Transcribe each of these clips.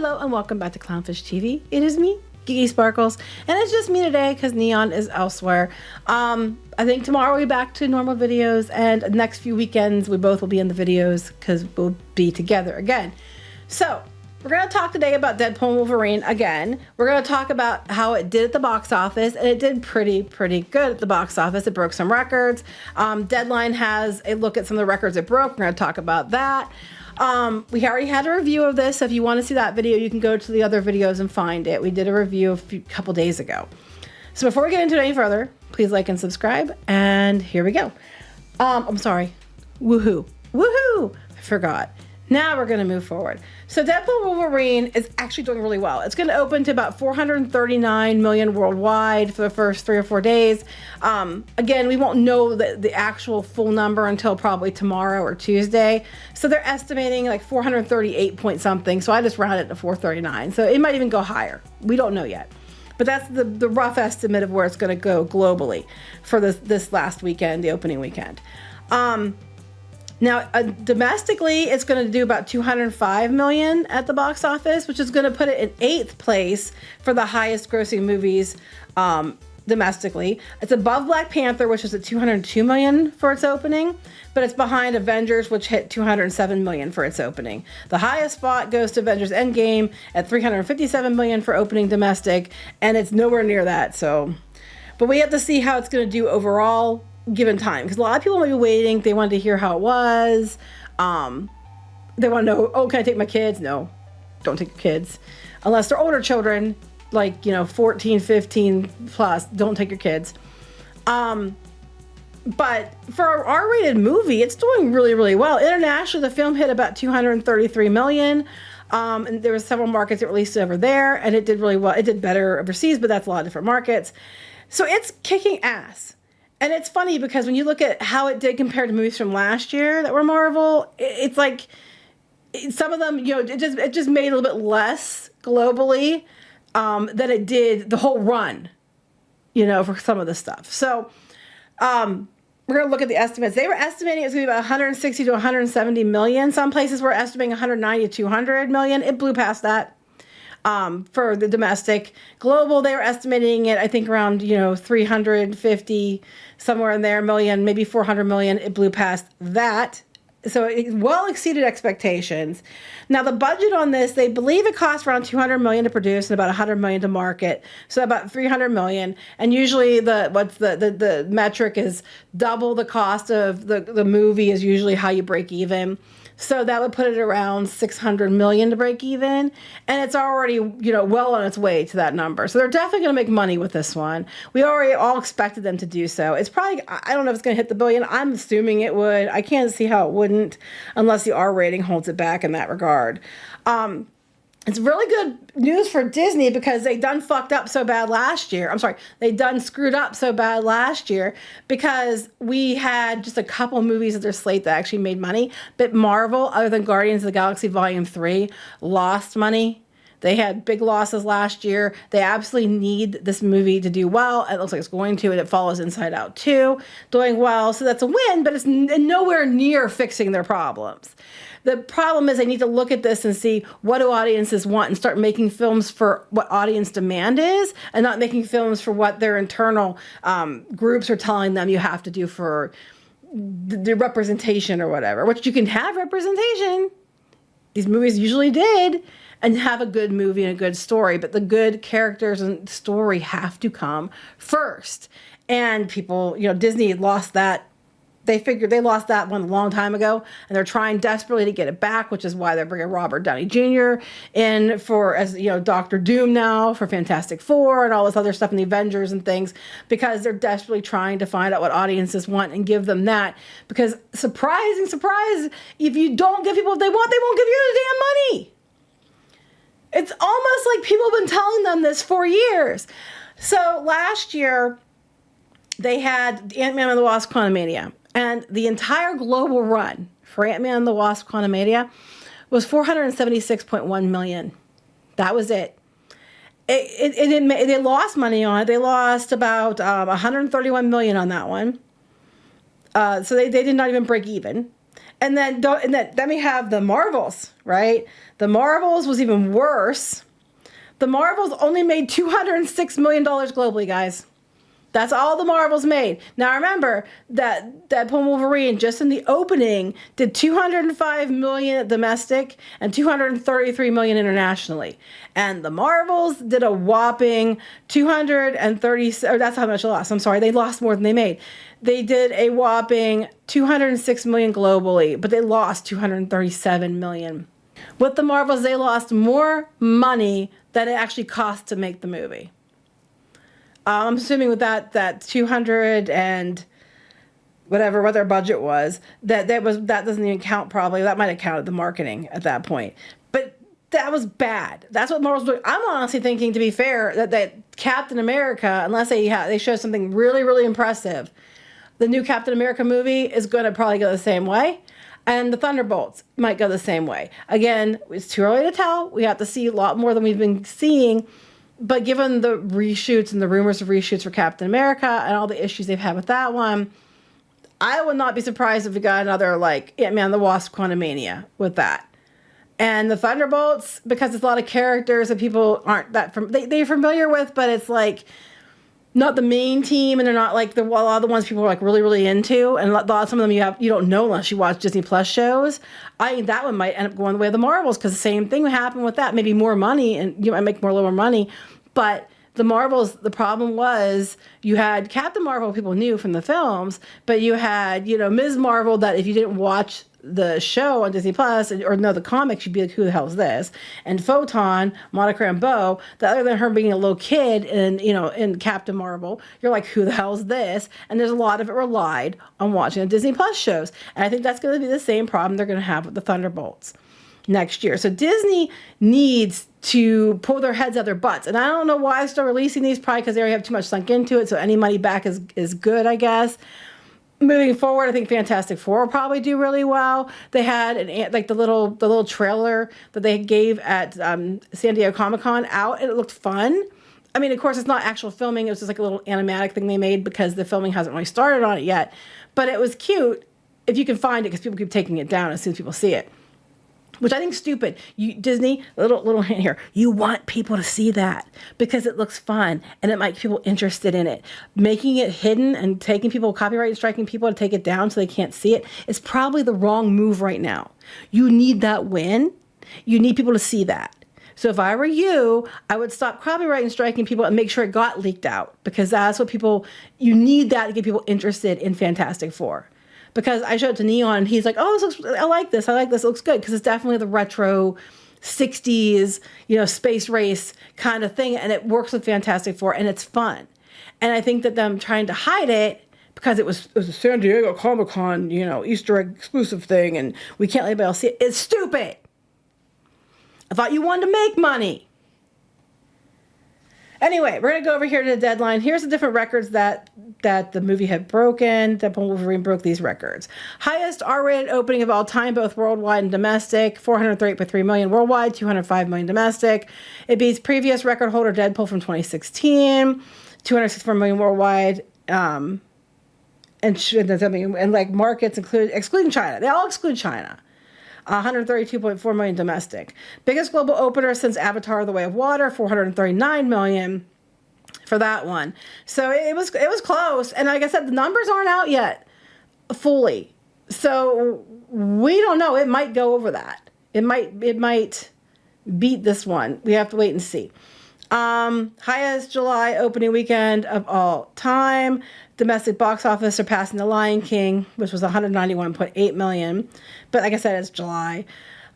Hello and welcome back to Clownfish TV. It is me, Gigi Sparkles, and it's just me today because Neon is elsewhere. I think tomorrow we'll be back to normal videos, and the next few weekends we both will be in the videos because we'll be together again. So we're going to talk today about Deadpool Wolverine again. We're going to talk about how it did at the box office, and it did pretty good at the box office. It broke some records. Deadline has a look at some of the records it broke. We're going to talk about that. We already had a review of this, so if you want to see that video, you can go to the other videos and find it. We did a review a couple days ago. So before we get into it any further, please like and subscribe, and here we go. I'm sorry. Woohoo. Woohoo! I forgot. Now we're going to move forward. So Deadpool Wolverine is actually doing really well. It's going to open to about 439 million worldwide for the first 3 or 4 days. Again, we won't know the actual full number until probably tomorrow or Tuesday. So they're estimating like 438 point something. So I just rounded it to 439. So it might even go higher. We don't know yet. But that's the rough estimate of where it's going to go globally for this last weekend, the opening weekend. Now, domestically, it's going to do about 205 million at the box office, which is going to put it in 8th place for the highest grossing movies domestically. It's above Black Panther, which was at 202 million for its opening, but it's behind Avengers, which hit 207 million for its opening. The highest spot goes to Avengers Endgame at 357 million for opening domestic, and it's nowhere near that. But we have to see how it's going to do overall given time, because a lot of people might be waiting. They wanted to hear how it was. They want to know, oh, can I take my kids? No, don't take your kids unless they're older children, like 14, 15 plus. Don't take your kids. But for an R-rated movie, it's doing really well. Internationally, the film hit about 233 million. And there were several markets it released over there, and it did really well. It did better overseas, but that's a lot of different markets. So it's kicking ass. And it's funny because when you look at how it did compared to movies from last year that were Marvel, it's like some of them, it just made a little bit less globally than it did the whole run, for some of the stuff. So we're going to look at the estimates. They were estimating it was going to be about 160 to 170 million. Some places were estimating 190 to 200 million. It blew past that. For the domestic. Global, they were estimating it, I think, around 350 somewhere in there million, maybe 400 million. It blew past that, so it well exceeded expectations. Now the budget on this, they believe it costs around 200 million to produce and about 100 million to market, so about 300 million. And usually the metric is double the cost of the movie is usually how you break even. So that would put it around 600 million to break even. And it's already, well on its way to that number. So they're definitely going to make money with this one. We already all expected them to do so. It's probably, I don't know if it's going to hit the billion. I'm assuming it would. I can't see how it wouldn't unless the R rating holds it back in that regard. It's really good news for Disney because they done fucked up so bad last year. I'm sorry, they done screwed up so bad last year because we had just a couple movies at their slate that actually made money. But Marvel, other than Guardians of the Galaxy Volume 3, lost money. They had big losses last year. They absolutely need this movie to do well. It looks like it's going to, and it follows Inside Out 2, doing well. So that's a win, but it's nowhere near fixing their problems. The problem is they need to look at this and see what do audiences want and start making films for what audience demand is and not making films for what their internal groups are telling them you have to do for the representation or whatever, which you can have representation. These movies usually did, and have a good movie and a good story, but the good characters and story have to come first. And people, Disney lost that. They figured they lost that one a long time ago, and they're trying desperately to get it back, which is why they're bringing Robert Downey Jr. in as Doctor Doom now for Fantastic Four and all this other stuff in the Avengers and things, because they're desperately trying to find out what audiences want and give them that. Because surprising surprise, if you don't give people what they want, they won't give you the damn money. It's almost like people have been telling them this for years. So last year, they had Ant-Man and the Wasp: Quantumania. And the entire global run for Ant-Man and the Wasp: Quantumania was 476.1 million. That was it. They lost money on it. They lost about 131 million on that one. So they did not even break even. And then we have the Marvels, right? The Marvels was even worse. The Marvels only made $206 million globally, guys. That's all the Marvels made. Now remember that Deadpool Wolverine just in the opening did $205 million domestic and $233 million internationally. And the Marvels did a whopping 230, or that's how much they lost. I'm sorry, they lost more than they made. They did a whopping 206 million globally, but they lost 237 million. With the Marvels, they lost more money than it actually cost to make the movie. I'm assuming with that 200 and whatever what their budget was, that doesn't even count probably. That might have counted the marketing at that point. But that was bad. That's what Marvel's doing. I'm honestly thinking, to be fair, that Captain America, unless they show something really, really impressive, the new Captain America movie is going to probably go the same way. And the Thunderbolts might go the same way. Again, it's too early to tell. We have to see a lot more than we've been seeing. But given the reshoots and the rumors of reshoots for Captain America and all the issues they've had with that one, I would not be surprised if we got another, like, Ant-Man the Wasp Quantumania with that. And the Thunderbolts, because it's a lot of characters that people aren't that they're familiar with, but it's like not the main team, and they're not like a lot of the ones people are like really, really into. And a lot of some of them you don't know unless you watch Disney Plus shows. I think that one might end up going the way of the Marvels, because the same thing would happen with that. Maybe more money, and you might make more lower money. But the Marvels, the problem was you had Captain Marvel, people knew from the films, but you had, Ms. Marvel, that if you didn't watch the show on Disney Plus or know the comics, you'd be like, who the hell is this? And Photon, Monica Rambeau, that other than her being a little kid in Captain Marvel, you're like, who the hell is this? And there's a lot of it relied on watching the Disney Plus shows. And I think that's going to be the same problem they're going to have with the Thunderbolts next year. So Disney needs to pull their heads out of their butts. And I don't know why they're still releasing these, probably because they already have too much sunk into it. So any money back is good, I guess. Moving forward, I think Fantastic Four will probably do really well. They had the little trailer that they gave at San Diego Comic-Con out, and it looked fun. I mean, of course, it's not actual filming. It was just like a little animatic thing they made because the filming hasn't really started on it yet. But it was cute if you can find it, because people keep taking it down as soon as people see it. Which I think is stupid. Disney, little hint here. You want people to see that because it looks fun and it might get people interested in it. Making it hidden and taking people, copyright striking people to take it down so they can't see it is probably the wrong move right now. You need that win. You need people to see that. So if I were you, I would stop copyright striking people and make sure it got leaked out, because that's what you need that to get people interested in Fantastic Four. Because I showed it to Neon, and he's like, "Oh, I like this. It looks good," because it's definitely the retro 60s, space race kind of thing, and it works with Fantastic Four, and it's fun. And I think that them trying to hide it because it was a San Diego Comic-Con, Easter egg exclusive thing, and we can't let anybody else see it. It's stupid. I thought you wanted to make money. Anyway, we're going to go over here to the deadline. Here's the different records that the movie had broken. Deadpool Wolverine broke these records. Highest R-rated opening of all time, both worldwide and domestic. $438.3 million worldwide, $205 million domestic. It beats previous record holder Deadpool from 2016, $264 million worldwide. And like markets excluding China. They all exclude China. $132.4 million domestic. Biggest global opener since Avatar: The Way of Water, $439 million for that one. So it was close. And like I said, the numbers aren't out yet fully. So we don't know. It might go over that. It might beat this one. We have to wait and see. Highest July opening weekend of all time. Domestic box office surpassing The Lion King, which was $191.8 million. But like I said, it's July.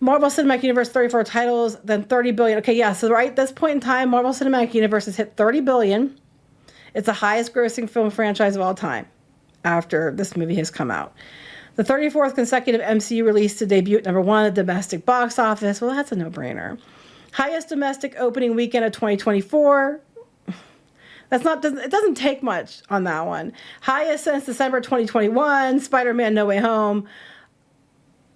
Marvel Cinematic Universe, 34 titles, then $30 billion. Okay, yeah, so right at this point in time, Marvel Cinematic Universe has hit $30 billion. It's the highest grossing film franchise of all time after this movie has come out. The 34th consecutive MCU release to debut at number one at the domestic box office. Well, that's a no-brainer. Highest domestic opening weekend of 2024. It doesn't take much on that one. Highest since December 2021, Spider-Man No Way Home,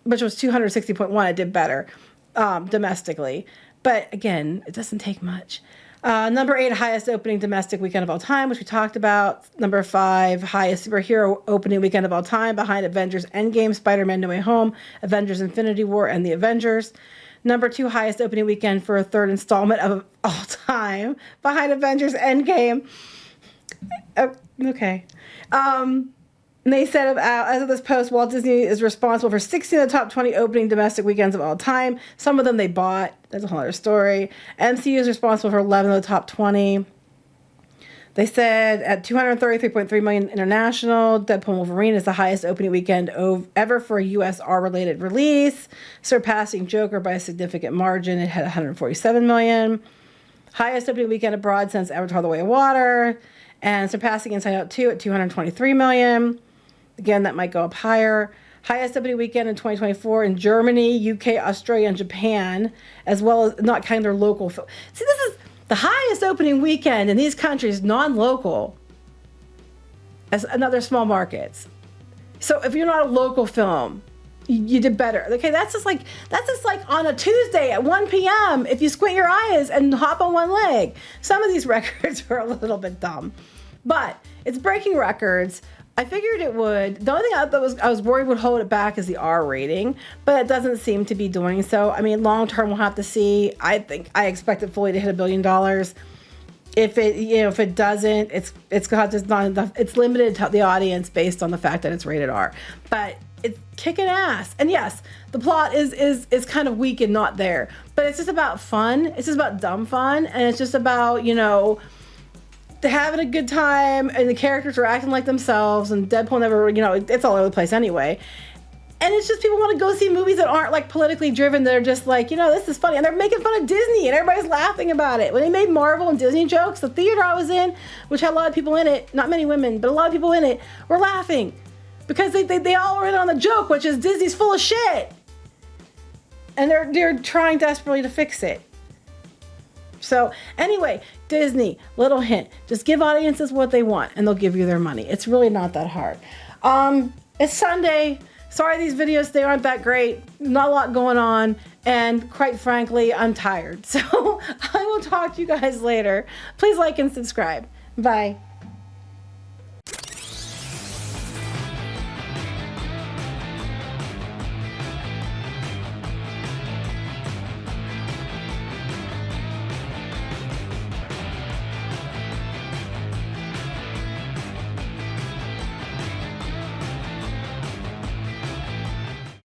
which was 260.1. It did better domestically. But again, it doesn't take much. Number 8, highest opening domestic weekend of all time, which we talked about. Number 5, highest superhero opening weekend of all time, behind Avengers Endgame, Spider-Man No Way Home, Avengers Infinity War, and The Avengers. Number 2, highest opening weekend for a third installment of all time, behind Avengers Endgame. Okay. And they said, as of this post, Walt Disney is responsible for 16 of the top 20 opening domestic weekends of all time. Some of them they bought. That's a whole other story. MCU is responsible for 11 of the top 20. They said at $233.3 million international, Deadpool Wolverine is the highest opening weekend ever for a U.S. R-related release, surpassing Joker by a significant margin. It had $147 million. Highest opening weekend abroad since Avatar: The Way of Water, and surpassing Inside Out 2 at $223 million. Again, that might go up higher. Highest opening weekend in 2024 in Germany, UK, Australia, and Japan, as well as not kind of their local film. See, this is the highest opening weekend in these countries, non-local, as another small markets. So if you're not a local film, you did better. Okay, that's just like on a Tuesday at 1 p.m. if you squint your eyes and hop on one leg. Some of these records are a little bit dumb, but it's breaking records. I figured it would. The only thing I was worried would hold it back is the R rating, but it doesn't seem to be doing so. I mean, long term we'll have to see. I expect it fully to hit $1 billion. If it doesn't, it's because there's not enough. It's limited to the audience based on the fact that it's rated R. But it's kicking ass. And yes, the plot is kind of weak and not there. But it's just about fun. It's just about dumb fun, and it's just about having a good time, and the characters are acting like themselves, and Deadpool never, it's all over the place anyway. And it's just people want to go see movies that aren't like politically driven. They're just like, this is funny. And they're making fun of Disney, and everybody's laughing about it. When they made Marvel and Disney jokes, the theater I was in, which had a lot of people in it, not many women, but a lot of people in it, were laughing. Because they all were in on the joke, which is Disney's full of shit. And they're trying desperately to fix it. So anyway, Disney, little hint, just give audiences what they want and they'll give you their money. It's really not that hard. It's Sunday. Sorry these videos, they aren't that great. Not a lot going on. And quite frankly, I'm tired. So I will talk to you guys later. Please like and subscribe. Bye.